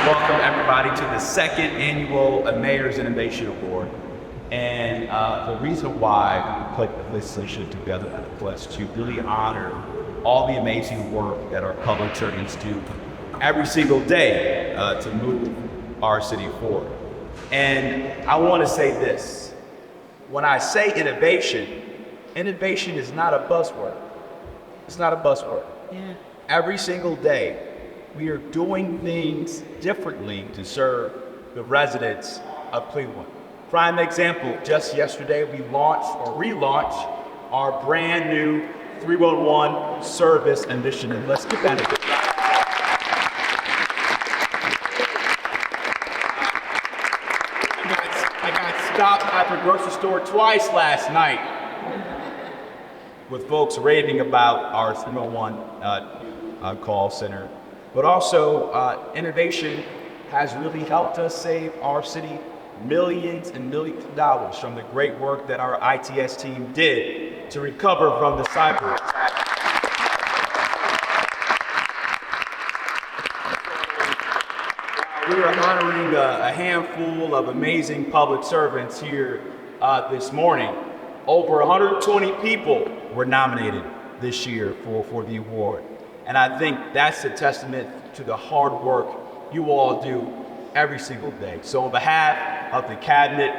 welcome everybody to the second annual Mayor's Innovation Award. And the reason why we put the legislation together was to really honor all the amazing work that our public servants do every single day to move our city forward. And I want to say this. When I say innovation, innovation is not a buzzword. It's not a buzzword. Yeah. Every single day, we are doing things differently to serve the residents of Cleveland. Prime example, just yesterday we launched or relaunched our brand new 311 service initiative. Let's get that again. I got stopped at the grocery store twice last night with folks raving about our 311 call center. But also, innovation has really helped us save our city millions and millions of dollars from the great work that our ITS team did to recover from the cyber attack. We are honoring a handful of amazing public servants here this morning. Over 120 people were nominated this year for the award. And I think that's a testament to the hard work you all do every single day. So on behalf of the cabinet,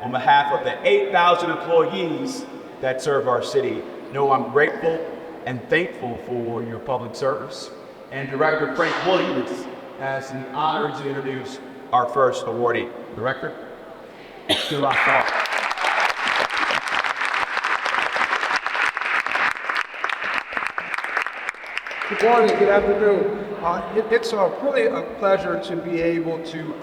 on behalf of the 8,000 employees that serve our city, know I'm grateful and thankful for your public service. And Director Frank Williams has the honor to introduce our first awardee. Director, to our call. Good morning, good afternoon. It's really a pleasure to be able to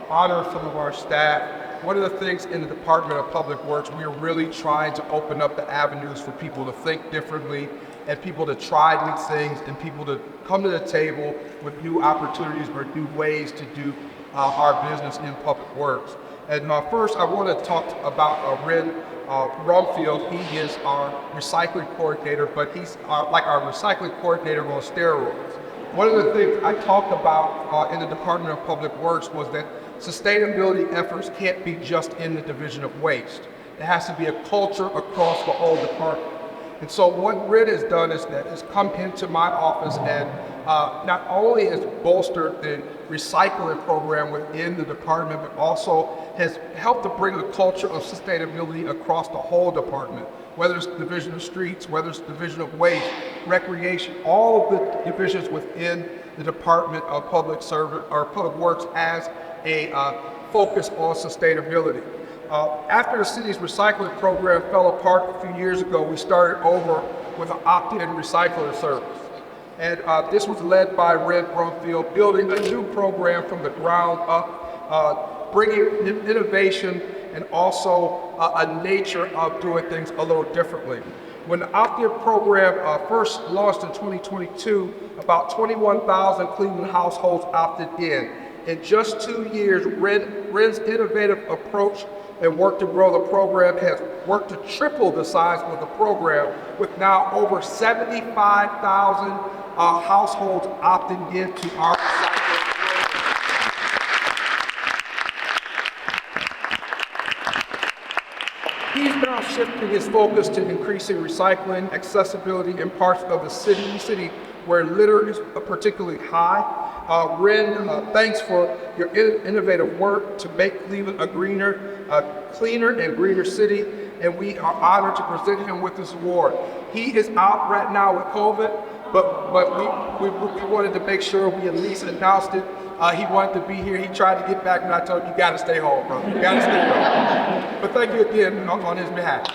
honor some of our staff. One of the things in the Department of Public Works, we are really trying to open up the avenues for people to think differently and people to try new things and people to come to the table with new opportunities or new ways to do our business in public works. And first, I want to talk about Ren Rumfield. He is our recycling coordinator, but he's like our recycling coordinator on steroids. One of the things I talked about in the Department of Public Works was that sustainability efforts can't be just in the division of waste. There has to be a culture across the whole department. And so what Ren has done is that has come into my office and not only has bolstered the recycling program within the department, but also has helped to bring the culture of sustainability across the whole department, whether it's the division of streets, whether it's the division of waste, recreation, all of the divisions within the Department of Public Service or Public Works as a focus on sustainability. After the city's recycling program fell apart a few years ago, we started over with an opt-in recycling service. And this was led by Ren Rumfield, building a new program from the ground up, bringing innovation and also a nature of doing things a little differently. When the opt-in program first launched in 2022, about 21,000 Cleveland households opted in. In just 2 years, Ren's innovative approach and work to grow the program has worked to triple the size of the program, with now over 75,000 households opting into our recycling program. He's now shifting his focus to increasing recycling accessibility in parts of the city where litter is particularly high. Ren, thanks for your innovative work to make Cleveland a cleaner and greener city, and we are honored to present him with this award. He is out right now with COVID, but we wanted to make sure we at least announced it. He wanted to be here. He tried to get back, and I told him, you got to stay home, bro. You got to stay home. But thank you again on his behalf.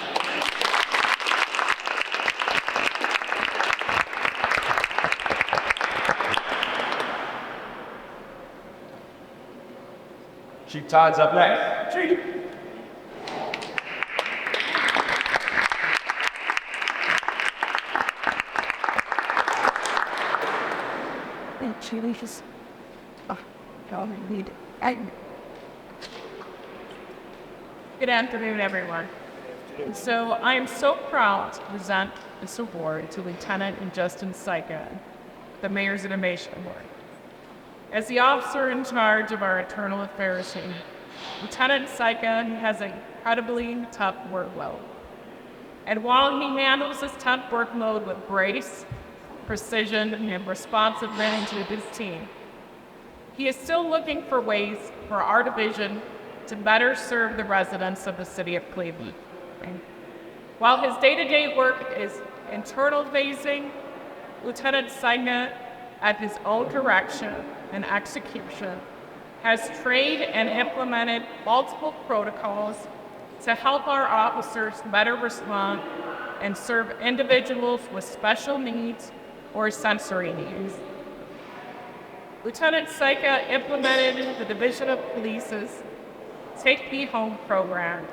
Chief Todd's up next. Chief. Actually, just Good afternoon, everyone. So I am so proud to present this award to Lieutenant and Justin Syka, the Mayor's Innovation Award. As the officer in charge of our internal affairs team, Lieutenant Syka has an incredibly tough workload. And while he handles this tough workload with grace, precision, and responsiveness to his team, he is still looking for ways for our division to better serve the residents of the city of Cleveland. While his day-to-day work is internal-facing, Lieutenant Syka, at his own direction and execution, has trained and implemented multiple protocols to help our officers better respond and serve individuals with special needs or sensory needs. Lieutenant Syka implemented the Division of Police's Take Me Home program,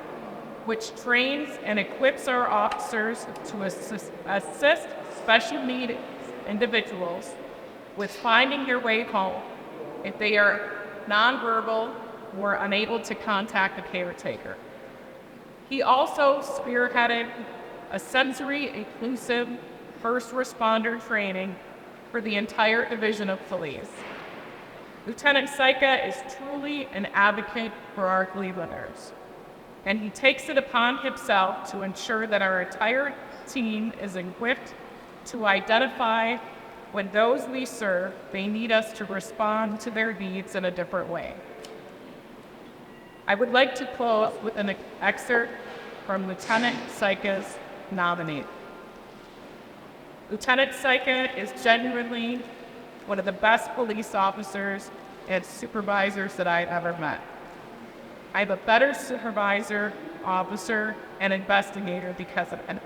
which trains and equips our officers to assist special needs individuals with finding their way home if they are nonverbal or unable to contact a caretaker. He also spearheaded a sensory inclusive first responder training for the entire Division of Police. Lieutenant Syka is truly an advocate for our Clevelanders, and he takes it upon himself to ensure that our entire team is equipped to identify when those we serve may need us to respond to their needs in a different way. I would like to close with an excerpt from Lieutenant Syka's nominee. Lieutenant Syka is genuinely one of the best police officers and supervisors that I've ever met. I'm a better supervisor, officer, and investigator because of it.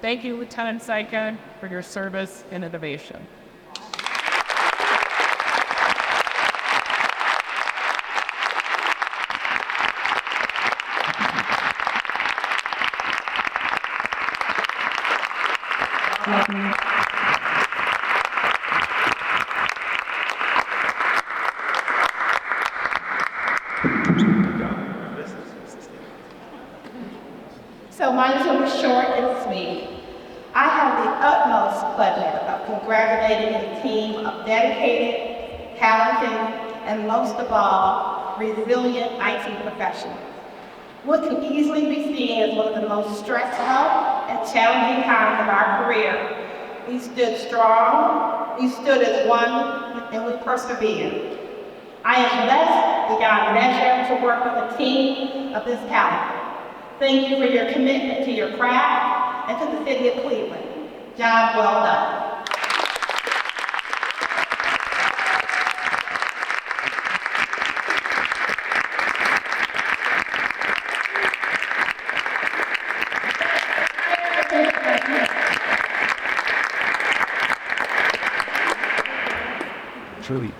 Thank you, Lieutenant Syka, for your service and innovation. So mine will be short and sweet. I have the utmost pleasure of congratulating a team of dedicated, talented, and most of all, resilient IT professionals. What can easily be seen as one of the most stressful and challenging times of our career, we stood strong, we stood as one, and we persevered. I am blessed beyond measure to work with a team of this talent. Thank you for your commitment to your craft and to the city of Cleveland. Job well done. Truly,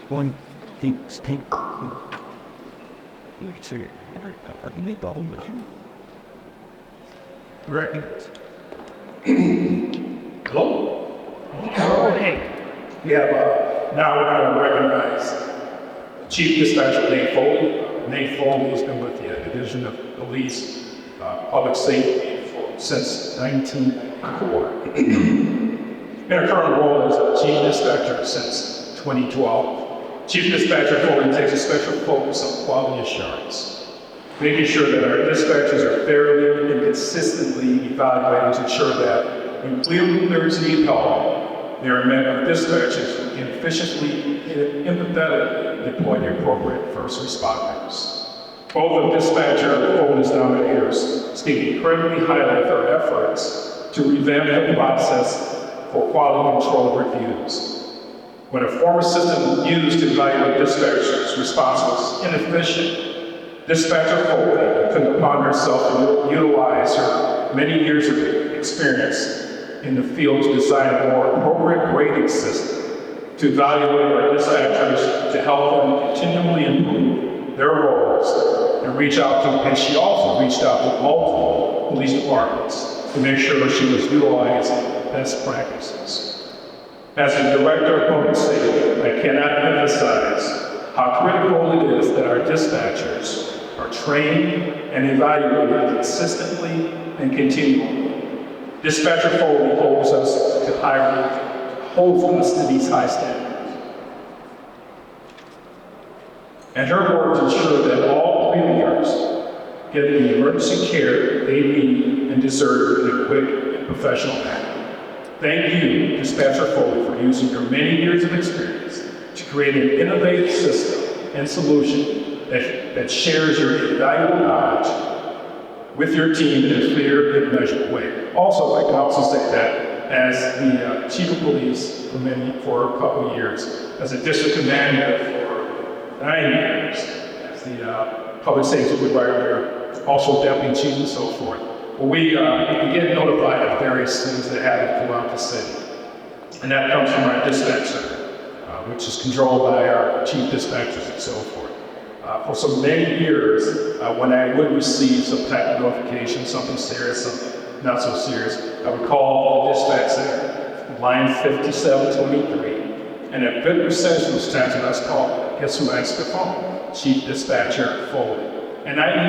one thing, stink. Right. Hello? Oh, hey. We have, now we're going to recognize Chief Dispatcher Nate Foley. Nate Foley has been with the Division of Police, Public Safety since 1994. In her current role as Chief Dispatcher since 2012. Chief Dispatcher Foley takes a special focus on quality assurance, making sure that our dispatchers are fairly and consistently evaluated to ensure that when Clevelanders need help, they are met with dispatchers who can efficiently and empathetically deploy the appropriate first responders. Both of Dispatcher Foley's nominators speak incredibly highly of their efforts to revamp the process for quality control reviews. When a former system used to evaluate dispatchers' response was inefficient, Dispatcher Foley took upon herself to utilize her many years of experience in the field to design a more appropriate grading system to evaluate our dispatchers to help them continually improve their roles and reach out to, and she also reached out to multiple police departments to make sure she was utilizing best practices. As a director of public safety, I cannot emphasize how critical it is that our dispatchers are trained and evaluated consistently and continually. Dispatcher Foley holds us to the city's high standards. and her work to ensure that all believers get the emergency care they need and deserve in a quick and professional manner. Thank you, Dispatcher Foley, for using your many years of experience to create an innovative system and solution that shares your invaluable knowledge with your team in a clear and measurable way. Also, I can also say that as the Chief of Police for a couple of years, as a district commander for 9 years, as the public safety supervisor, also deputy chief and so forth. Well, we get notified of various things that happen throughout the city. And that comes from our dispatch center, which is controlled by our chief dispatchers and so forth. For so many years, when I would receive some type of notification, something serious, something not so serious, I would call the dispatch center, line 5723. And at 50% of those times when I was called, guess who answered the phone? Chief Dispatcher Foley. And I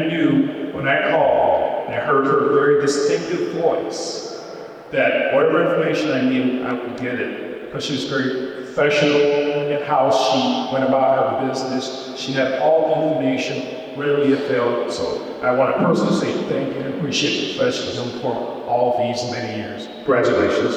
knew when I called and I heard her very distinctive voice that whatever information I needed, I would get it. Because she was very professional in how she went about her business. She had all the information readily available. So I want to personally say thank you and appreciate your professionalism for all these many years. Congratulations.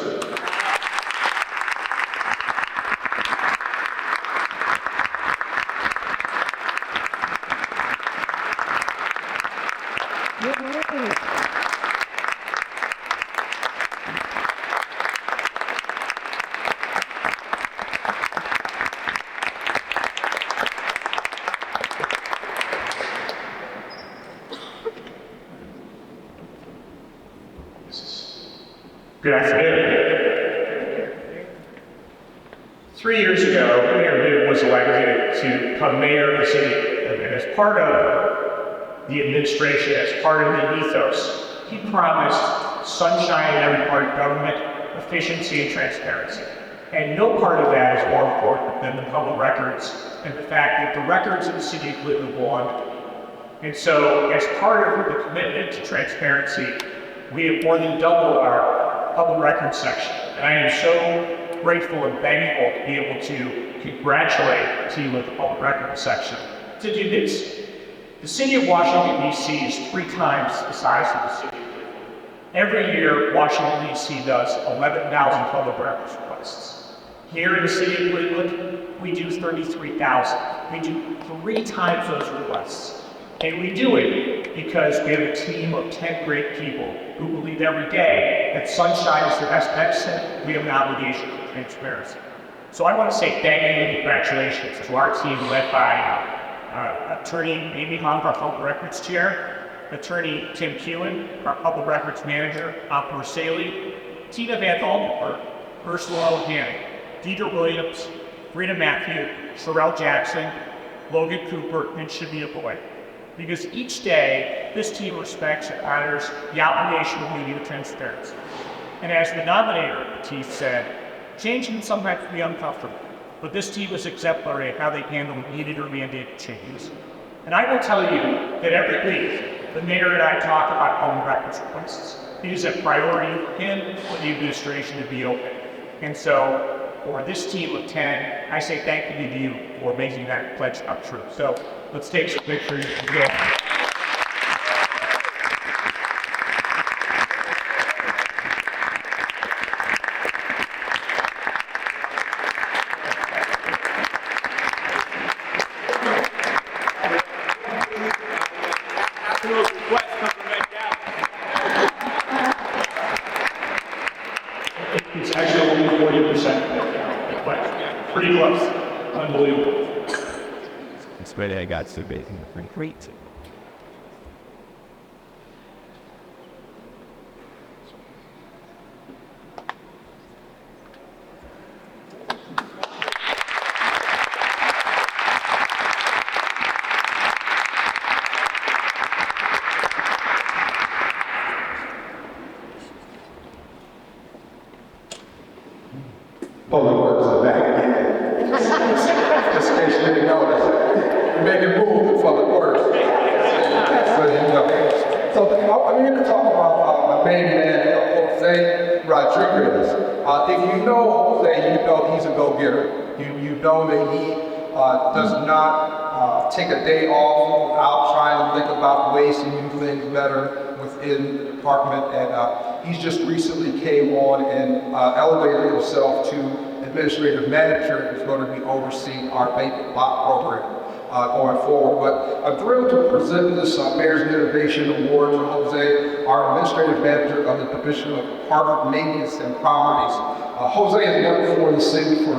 Good afternoon. 3 years ago, Mayor Bibb was elected to become mayor of the city, and as part of the administration, as part of the ethos, he promised sunshine in every part of government, efficiency and transparency. And no part of that is more important than the public records and the fact that the records of the city of Cleveland belong to people. And so, as part of the commitment to transparency, we have more than doubled our public records section. And I am so grateful and thankful to be able to congratulate the team of the public records section to do this. The city of Washington, D.C. is 3 times the size of the city of Cleveland. Every year, Washington, D.C. does 11,000 public records requests. Here in the city of Cleveland, we do 33,000. We do 3 times those requests. And we do it because we have a team of 10 great people who believe every day that sunshine is the best medicine. We have an obligation to transparency. So I want to say thank you and congratulations to our team led by Attorney Amy Hong, our Public Records Chair, Attorney Tim Kewen, our Public Records Manager, Opera Saley, Tina Van Thaldenberg, Ursula O'Hannon, Deidre Williams, Rita Matthew, Sherelle Jackson, Logan Cooper, and Shavia Boyd. Because each day, this team respects and honors the obligation of duty of transparency. And as the nominator, Keith said, change can sometimes be uncomfortable, but this team is exemplary at how they handle needed or mandated changes. And I will tell you that every week, the mayor and I talk about public records requests. It is a priority for him and for the administration to be open. And so, for this team of 10, I say thank you to you for making that pledge come true. So let's take some pictures again. It's actually only 40%, but pretty close. Unbelievable. It's where I got to be. Great. Public Works are back again. Just in case you didn't know that. We're making moves in Public Works. So, you know. So I'm here to talk about my main man, Jose Rodriguez. If you know Jose, you know he's a go-getter. You know that he does not take a day off without trying to think about ways to do things better within the department. And he's just recently came on and elevated himself to administrative manager and is going to be overseeing our vacant lot program going forward. But I'm thrilled to present this Mayor's Innovation Award to Jose, our administrative manager of the Division of Park Maintenance and Properties. Jose has worked for the city for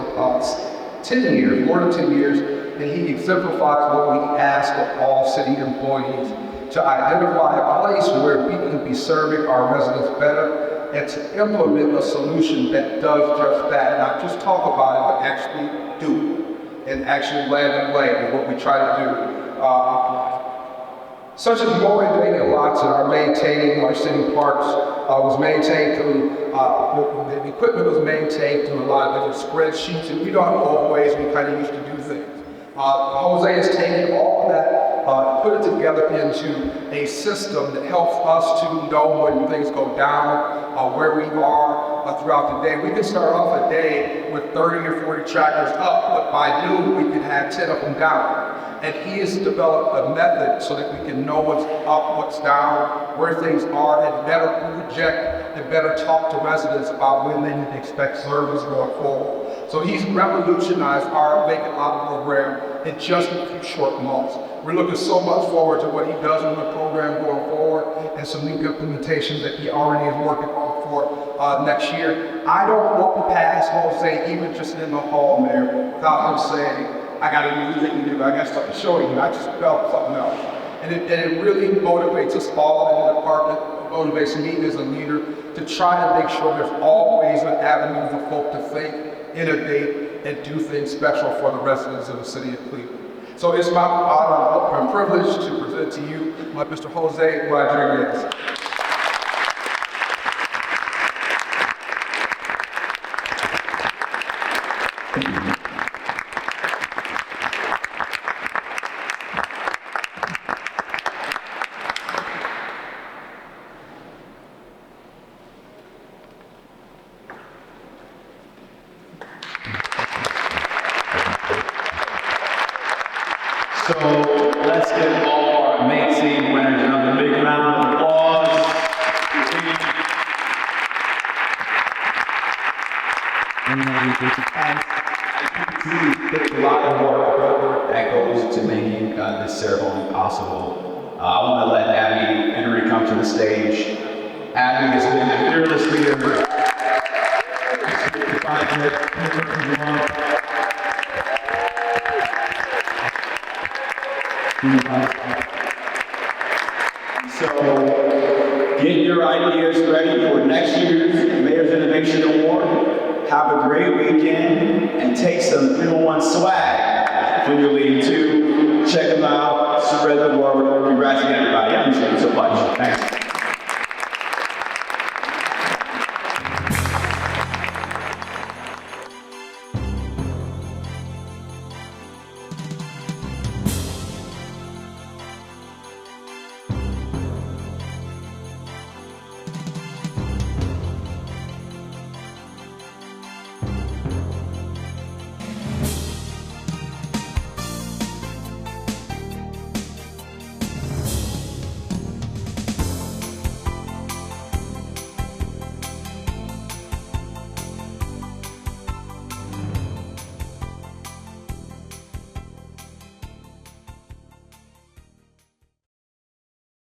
10 years, more than 10 years, and he exemplifies what we ask of all city employees: to identify a place where we can be serving our residents better and to implement a solution that does just that. Not just talk about it, but actually do it and actually land and play is what we try to do. Such as mowing vacant lots and maintaining our city parks was maintained through, the equipment was maintained through a lot of different spreadsheets, and we don't know all the ways we kind of used to do things. Jose has taken all of that, put it together into a system that helps us to know when things go down, where we are throughout the day. We can start off a day with 30 or 40 tractors up, but by noon we can have 10 of them down. And he has developed a method so that we can know what's up, what's down, where things are, and better project and better talk to residents about when they need to expect service going forward. So he's revolutionized our vacant lot program in just a few short months. We're looking so much forward to what he does in the program going forward and some new implementations that he already is working on for next year. I don't walk past Jose, even just in the hall there, without him saying, I got a new thing to do, I got something to show you. I just felt something else. And it really motivates us all in the department, motivates me as a leader to try to make sure there's always an avenue for folk to think, innovate, and do things special for the residents of the city of Cleveland. So it's my honor and privilege to present to you my Mr. Jose Rodriguez. So let's give all our amazing winners another big round of applause. And a lot of work that goes to making this ceremony possible. I want to let Abby Henry come to the stage. Abby has been a fearless leader. So get your ideas ready for next year's Mayor's Innovation Award. Have a great weekend and take some 301 swag when you leave too. Check them out, spread the word. Congrats to everybody. I appreciate it so much. Thanks.